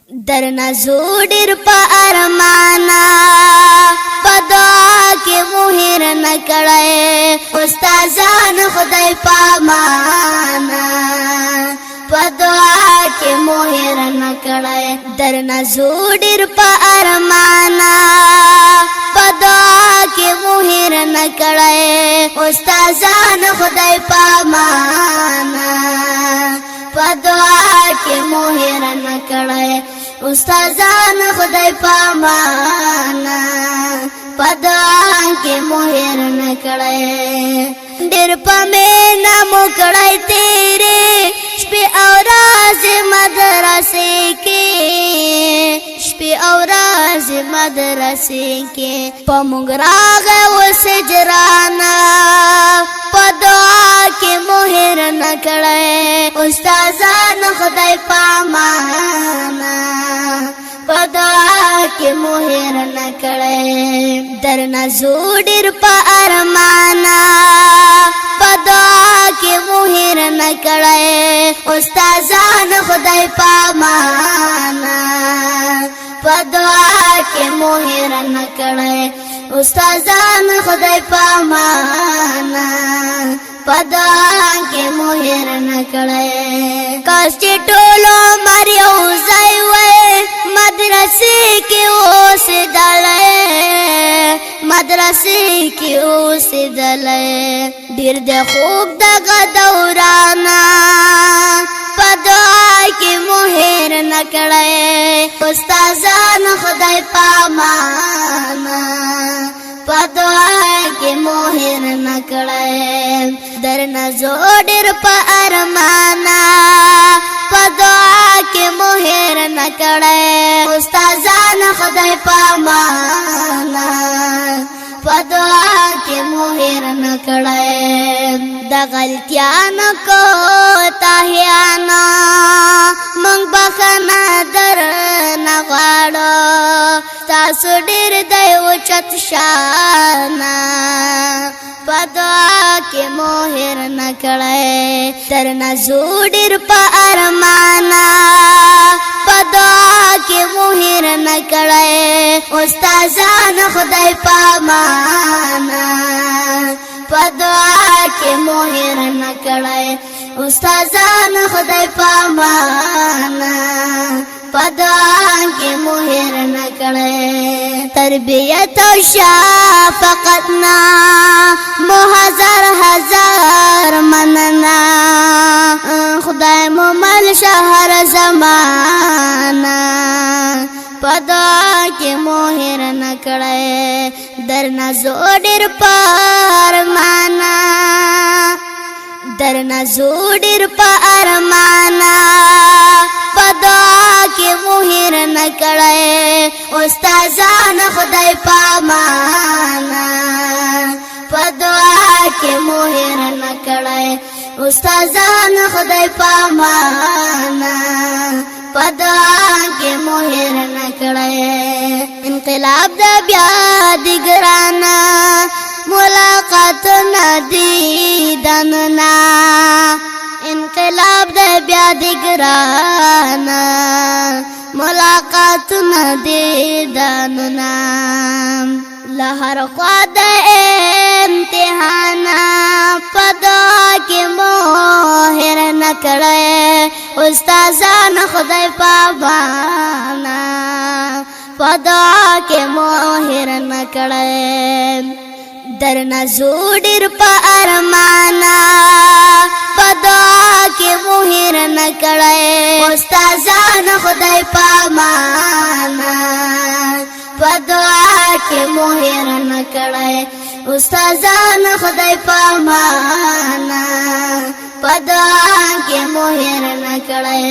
درنا زوډر په ارمانا پدوا کې مهر نکړې استادان خدای پامانا پدوا کې مهر نکړې درنا زوډر په ارمانا پدوا کې مهر نکړې استادان خدای پامانا پدوا کې مهر نکړې استادان خدای پامانا پدوا کې مهر نکړې ډېر پمه نام کړای تیرې شپې او راز مدرسې کې شپې او راز مدرسې کې پمږ راغ وسجرانا پدوا کې مهر نکړې استادان خدای پامانا پدوا کې مهر نکړې درنا زوډر په ارمانا پدوا کې مهر نکړې استادان خدای پامانا پدوا کې مهر نکړې استادان خدای پامانا پدوا کې مهر نکړې کاش چې ټولو مریو ځای وای مدرسې کې اوسېدلې مدرسې کې اوسېدلې ډېر د خوب دغه دورانا پدوا کې مهر نکړې استادان خدای پامانا پدوا کې مهر نکړې درنا زوډر په ارمانا پدوا کې مهر نکړې استادان خدای پامانا پدوا کې مهر نکړې د غلطیانو کو تاهیانا مونږ بخنه در نه غواړو تاسو ډېر دی اوچت شانا پدوا کې مهر نکړې درنا زوډر په ارمانا پدوا کې مهر نکړې استادان خدای پامانا پدوا کې مهر نکړې استادان خدای پامانا پدوا کې مهر نکړې تربیت او شفقتنا هزار هزار مننا خدای مو مل شهر زمانہ پدوا کې مهر نکړې درنا زوډر پر مانا درنا زوډر پر مانا پدوا کې مهر نکړې استادان خدای پامانا پدوا کې مهر نکړې استادان خدای پامانا پدوا کې مهر نکړې انقلاب د بیا دګرانا ملاقات ندیدننا انقلاب د بیا دګرانا ملاقات ندیدننا لهر خوا د امتحان پدوا کې مهر نکړې استادان خدای پامانا پدوا کې مهر نکړې درنا زوډر په ارمانا پدوا کې مهر نکړې استادان خدای پامانا پدوا کې مهر نکړې استادان خدای پامانا پدوا کې مهر نکړې